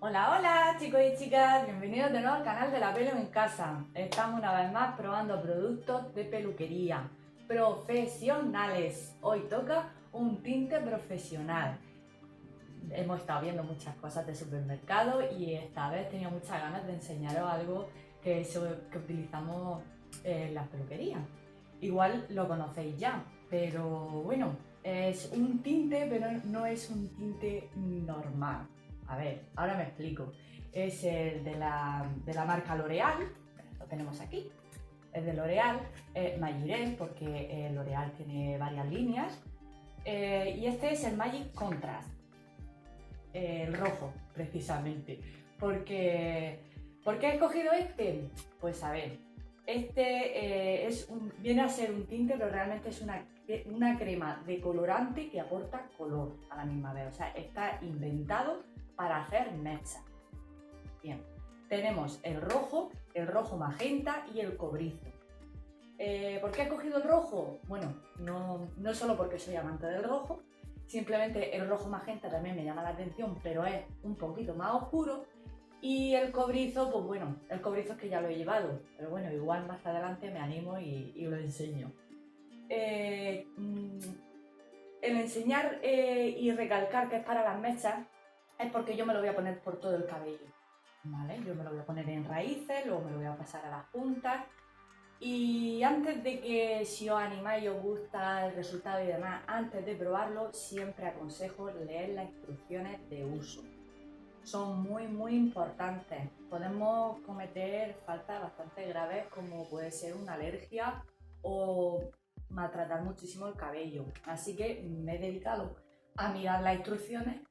Hola, hola chicos y chicas, bienvenidos de nuevo al canal de La Pelo en Casa. Estamos una vez más probando productos de peluquería profesionales. Hoy toca un tinte profesional. Hemos estado viendo muchas cosas de supermercado y esta vez tenía muchas ganas de enseñaros algo que utilizamos en las peluquerías. Igual lo conocéis ya, pero bueno, es un tinte, pero no es un tinte normal. A ver, ahora me explico. Es el de la marca L'Oreal, lo tenemos aquí. Es de L'Oreal, Magirel, porque L'Oreal tiene varias líneas. Y este es el Magic Contrast, el rojo, precisamente. ¿Por qué he escogido este? Pues a ver, este viene a ser un tinte, pero realmente es una crema de colorante que aporta color a la misma vez. O sea, está inventado para hacer mechas. Bien, tenemos el rojo magenta y el cobrizo. ¿Por qué he escogido el rojo? Bueno, no solo porque soy amante del rojo, simplemente el rojo magenta también me llama la atención, pero es un poquito más oscuro. Y el cobrizo, pues bueno, el cobrizo es que ya lo he llevado, pero bueno, igual más adelante me animo y lo enseño. El enseñar y recalcar que es para las mechas es porque yo me lo voy a poner por todo el cabello, ¿vale? Yo me lo voy a poner en raíces, luego me lo voy a pasar a las puntas. Y antes de que si os animáis y os gusta el resultado y demás, antes de probarlo, siempre aconsejo leer las instrucciones de uso. Son muy importantes. Podemos cometer faltas bastante graves como puede ser una alergia o maltratar muchísimo el cabello. Así que me he dedicado a mirar las instrucciones,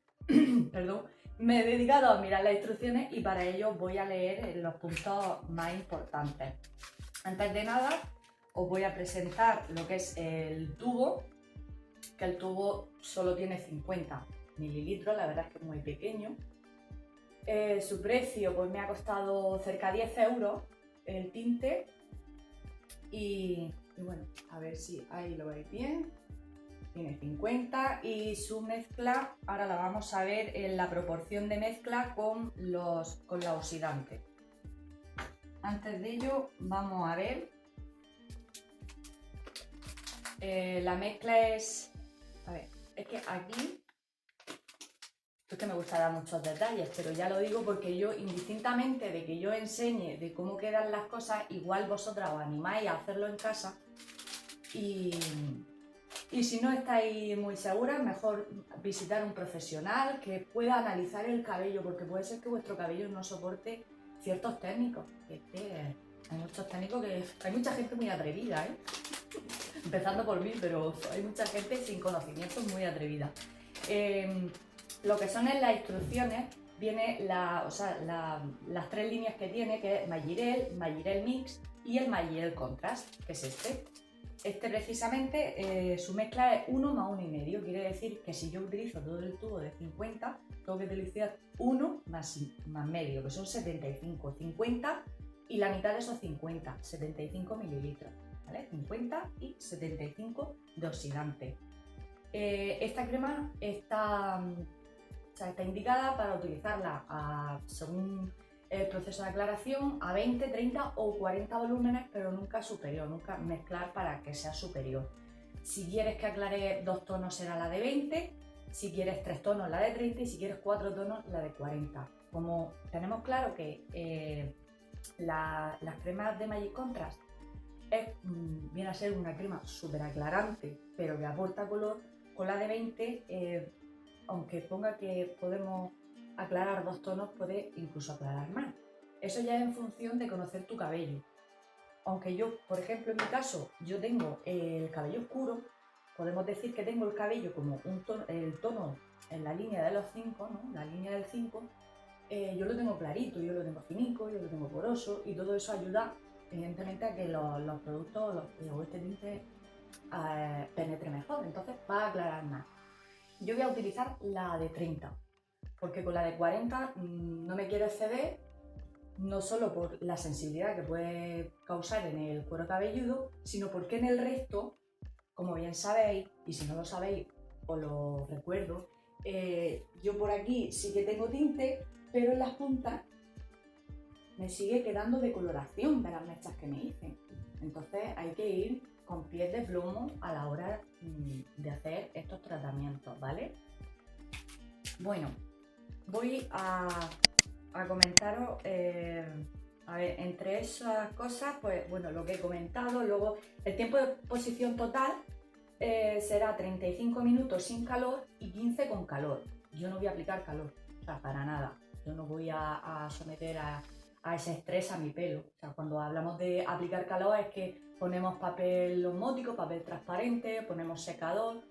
perdón, me he dedicado a mirar las instrucciones y para ello voy a leer los puntos más importantes. Antes de nada, os voy a presentar lo que es el tubo, que el tubo solo tiene 50 mililitros, la verdad es que es muy pequeño. Su precio pues me ha costado cerca de 10 euros el tinte y bueno, a ver si ahí lo veis bien. Tiene 50 y su mezcla, ahora la vamos a ver en la proporción de mezcla con la oxidante. Antes de ello vamos a ver. La mezcla es... A ver, es que aquí... Es que me gusta dar muchos detalles, pero ya lo digo porque yo, indistintamente de que yo enseñe de cómo quedan las cosas, igual vosotras os animáis a hacerlo en casa y si no estáis muy seguras, mejor visitar un profesional que pueda analizar el cabello, porque puede ser que vuestro cabello no soporte ciertos técnicos. Es que hay muchos técnicos hay mucha gente muy atrevida, ¿eh? Empezando por mí, pero hay mucha gente sin conocimientos muy atrevida. Lo que son en las instrucciones viene las tres líneas que tiene, que es Magirel Mix y el Magirel Contrast, que es este. Este precisamente, su mezcla es 1 más 1,5, quiere decir que si yo utilizo todo el tubo de 50, tengo que utilizar 1 más medio, que son 75, 50 y la mitad de esos 50, 75 mililitros, ¿vale? 50 y 75 de oxidante. Esta crema está indicada para utilizarla según el proceso de aclaración a 20, 30 o 40 volúmenes, pero nunca superior, nunca mezclar para que sea superior. Si quieres que aclare 2 tonos será la de 20, si quieres 3 tonos la de 30 y si quieres 4 tonos la de 40. Como tenemos claro que las cremas de Magic Contrast viene a ser una crema súper aclarante, pero que aporta color, con la de 20, aunque ponga que podemos aclarar 2 tonos, puede incluso aclarar más. Eso ya es en función de conocer tu cabello. Aunque yo, por ejemplo, en mi caso, yo tengo el cabello oscuro, podemos decir que tengo el cabello como el tono en la línea de los 5, ¿no? La línea del 5, yo lo tengo clarito, yo lo tengo finico, yo lo tengo poroso y todo eso ayuda evidentemente a que los productos o este tinte penetre mejor, entonces va a aclarar más. Yo voy a utilizar la de 30, porque con la de 40 no me quiero exceder, no solo por la sensibilidad que puede causar en el cuero cabelludo, sino porque en el resto, como bien sabéis, y si no lo sabéis os lo recuerdo, yo por aquí sí que tengo tinte, pero en las puntas me sigue quedando decoloración de las mechas que me hice. Entonces hay que ir con pies de plomo a la hora de hacer estos tratamientos, ¿vale? Bueno, voy a comentaros, a ver, entre esas cosas, pues bueno, lo que he comentado, luego el tiempo de exposición total será 35 minutos sin calor y 15 con calor. Yo no voy a aplicar calor, o sea, para nada. Yo no voy a someter a ese estrés a mi pelo. O sea, cuando hablamos de aplicar calor es que ponemos papel osmótico, papel transparente, ponemos secador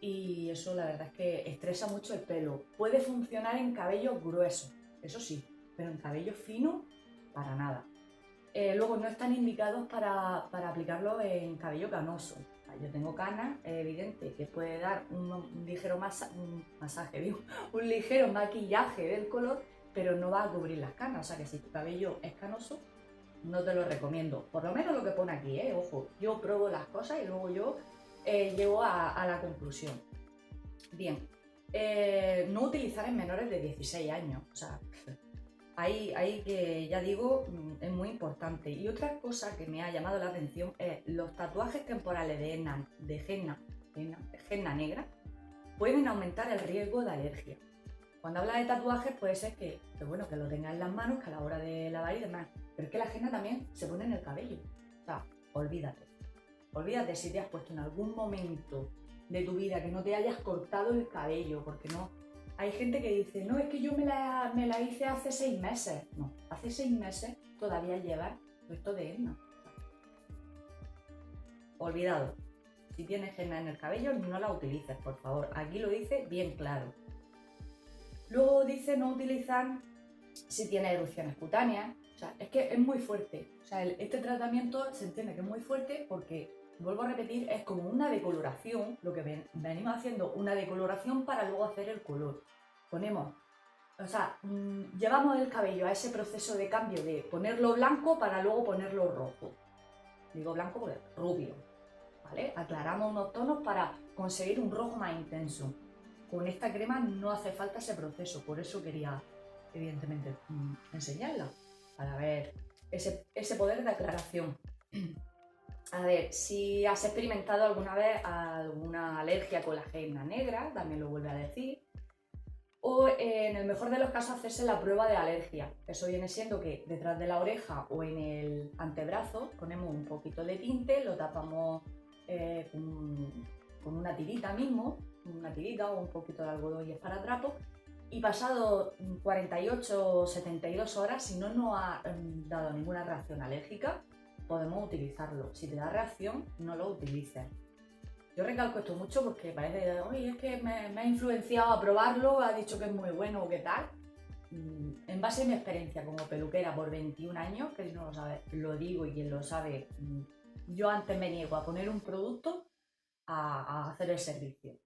y eso la verdad es que estresa mucho el pelo. Puede funcionar en cabello grueso, eso sí, pero en cabello fino, para nada. Luego no están indicados para aplicarlo en cabello canoso. Yo tengo canas, es evidente que puede dar un ligero masaje, digo, un ligero maquillaje del color, pero no va a cubrir las canas. O sea que si tu cabello es canoso, no te lo recomiendo. Por lo menos lo que pone aquí, ojo, yo pruebo las cosas y luego yo llego a la conclusión. Bien, no utilizar en menores de 16 años. O sea, ahí que ya digo, es muy importante. Y otra cosa que me ha llamado la atención es los tatuajes temporales de henna negra pueden aumentar el riesgo de alergia. Cuando habla de tatuajes puede ser que bueno, que lo tengas en las manos, que a la hora de lavar y demás, pero es que la henna también se pone en el cabello. O sea, olvídate. Olvídate si te has puesto en algún momento de tu vida que no te hayas cortado el cabello, porque no. Hay gente que dice, no, es que yo me la hice hace 6 meses. No, hace 6 meses todavía llevas esto de henna. Olvidado. Si tienes henna en el cabello, no la utilices, por favor. Aquí lo dice bien claro. Luego dice no utilizar si tienes erupciones cutáneas. O sea, es que es muy fuerte. O sea, este tratamiento se entiende que es muy fuerte porque, vuelvo a repetir, es como una decoloración, lo que venimos haciendo, una decoloración para luego hacer el color. Ponemos, o sea, llevamos el cabello a ese proceso de cambio de ponerlo blanco para luego ponerlo rojo. Digo blanco porque rubio, ¿vale? Aclaramos unos tonos para conseguir un rojo más intenso. Con esta crema no hace falta ese proceso, por eso quería, evidentemente, enseñarla, para ver ese poder de aclaración. A ver, si has experimentado alguna vez alguna alergia con la henna negra, también lo vuelve a decir. O en el mejor de los casos hacerse la prueba de alergia. Eso viene siendo que detrás de la oreja o en el antebrazo ponemos un poquito de tinte, lo tapamos con una tirita mismo, una tirita o un poquito de algodón y esparadrapo, y pasado 48 o 72 horas, si no nos ha dado ninguna reacción alérgica, podemos utilizarlo. Si te da reacción, no lo utilices. Yo recalco esto mucho porque parece, oye, es que me ha influenciado a probarlo, ha dicho que es muy bueno o qué tal. En base a mi experiencia como peluquera por 21 años, que si no lo sabe, lo digo y quien lo sabe, yo antes me niego a poner un producto a hacer el servicio.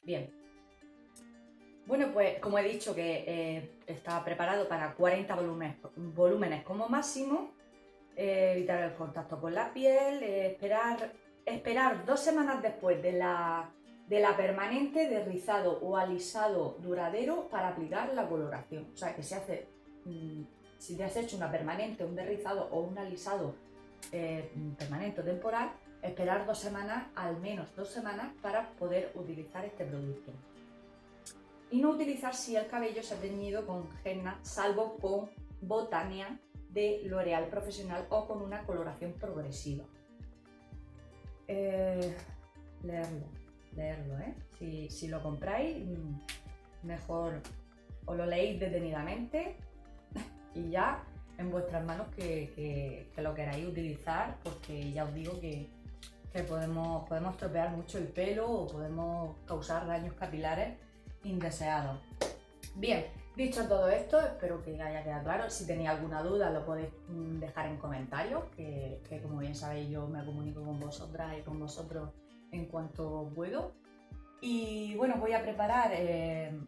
Bien. Bueno, pues como he dicho que está preparado para 40 volúmenes como máximo, evitar el contacto con la piel, esperar 2 semanas después de la permanente de rizado o alisado duradero para aplicar la coloración. O sea, que se hace, si te has hecho una permanente, un derrizado o un alisado permanente o temporal, esperar 2 semanas, al menos 2 semanas, para poder utilizar este producto. Y no utilizar si el cabello se ha teñido con henna, salvo con Botania de L'Oréal Profesional o con una coloración progresiva. Leerlo, si lo compráis, mejor os lo leéis detenidamente y ya en vuestras manos que lo queráis utilizar, porque ya os digo que podemos estropear mucho el pelo o podemos causar daños capilares indeseados. Bien, dicho todo esto, espero que haya quedado claro. Si tenéis alguna duda lo podéis dejar en comentarios, que como bien sabéis yo me comunico con vosotras y con vosotros en cuanto puedo. Y bueno, voy a preparar,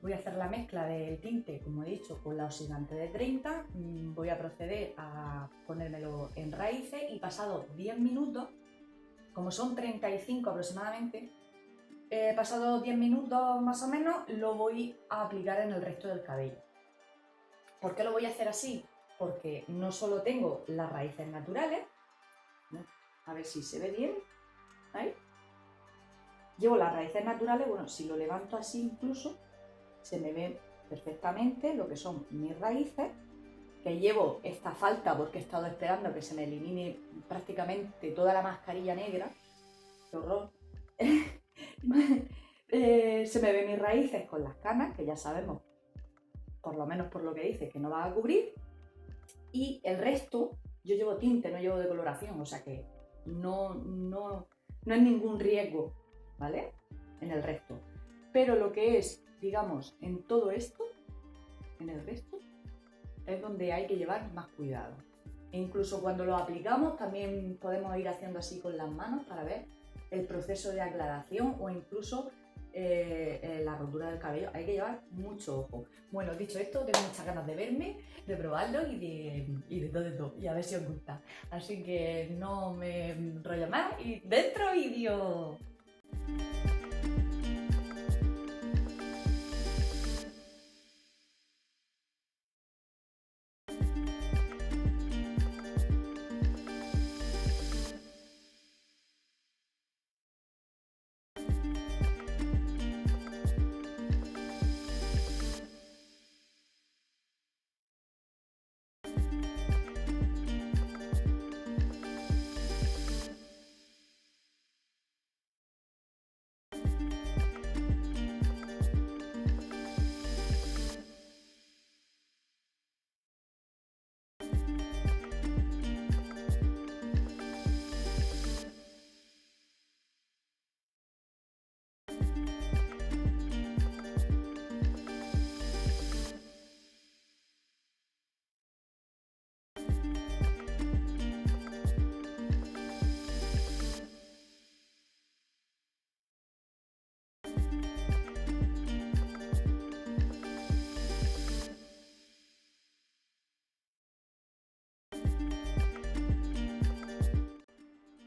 voy a hacer la mezcla del tinte, como he dicho, con la oxidante de 30. Voy a proceder a ponérmelo en raíces y pasado 10 minutos, como son 35 aproximadamente, Pasados 10 minutos más o menos, lo voy a aplicar en el resto del cabello. ¿Por qué lo voy a hacer así? Porque no solo tengo las raíces naturales, ¿no? A ver si se ve bien, ¿ahí? Llevo las raíces naturales, bueno, si lo levanto así incluso, se me ve perfectamente lo que son mis raíces, que llevo esta falta porque he estado esperando que se me elimine prácticamente toda la mascarilla negra. ¡Qué horror! Se me ven mis raíces con las canas, que ya sabemos, por lo menos por lo que dice, que no va a cubrir. Y el resto, yo llevo tinte, no llevo decoloración, o sea que no es ningún riesgo, ¿vale? En el resto. Pero lo que es, digamos, en todo esto, en el resto, es donde hay que llevar más cuidado. E incluso cuando lo aplicamos también podemos ir haciendo así con las manos para ver el proceso de aclaración o incluso la rotura del cabello. Hay que llevar mucho ojo. Bueno, dicho esto, tengo muchas ganas de verme, de probarlo y de todo, y a ver si os gusta. Así que no me enrollo más y dentro vídeo.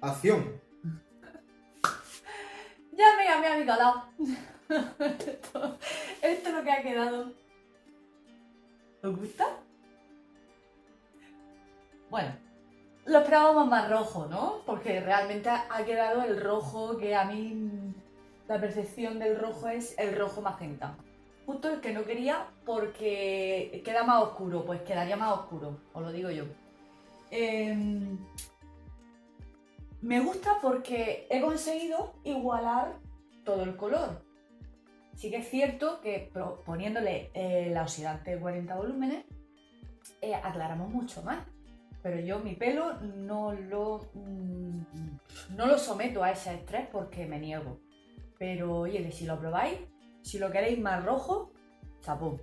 Acción. Ya me ha mi calado. Esto es lo que ha quedado. ¿Os gusta? Bueno, lo esperábamos más rojo, ¿no? Porque realmente ha quedado el rojo que a mí la percepción del rojo es el rojo magenta. Justo el que no quería porque queda más oscuro, pues quedaría más oscuro, os lo digo yo. Me gusta porque he conseguido igualar todo el color. Sí que es cierto que poniéndole la oxidante 40 volúmenes aclaramos mucho más. Pero yo mi pelo no lo someto a ese estrés porque me niego. Pero oye, que si lo probáis, si lo queréis más rojo, chapó.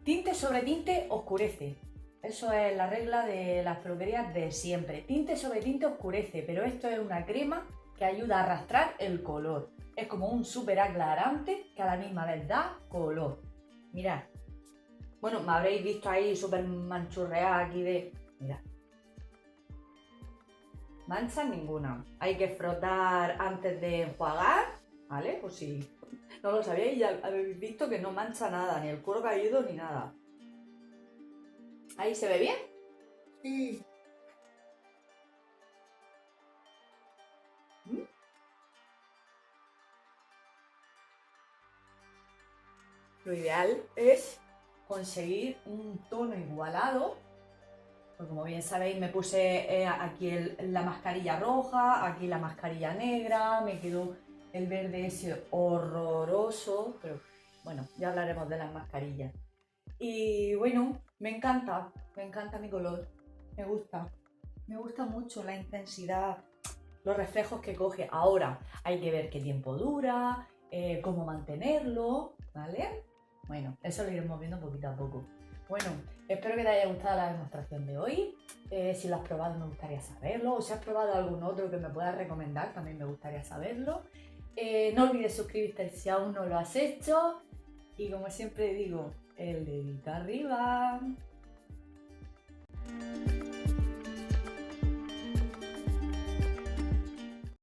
Tinte sobre tinte oscurece. Eso es la regla de las peluquerías de siempre. Tinte sobre tinte oscurece, pero esto es una crema que ayuda a arrastrar el color. Es como un súper aclarante que a la misma vez da color. Mirad. Bueno, me habréis visto ahí súper manchurreada aquí de... Mirad. Mancha ninguna. Hay que frotar antes de enjuagar, ¿vale? Pues si no lo sabíais, ya habéis visto que no mancha nada, ni el cuero cabelludo ni nada. ¿Ahí se ve bien? Sí. Lo ideal es conseguir un tono igualado. Pues como bien sabéis, me puse aquí la mascarilla roja, aquí la mascarilla negra, me quedó el verde ese horroroso, pero bueno, ya hablaremos de las mascarillas. Y bueno, me encanta mi color, me gusta mucho la intensidad, los reflejos que coge. Ahora hay que ver qué tiempo dura, cómo mantenerlo, ¿vale? Bueno, eso lo iremos viendo poquito a poco. Bueno, espero que te haya gustado la demostración de hoy. Si lo has probado me gustaría saberlo, o si has probado algún otro que me puedas recomendar también me gustaría saberlo. No olvides suscribirte si aún no lo has hecho y como siempre digo, el dedito arriba.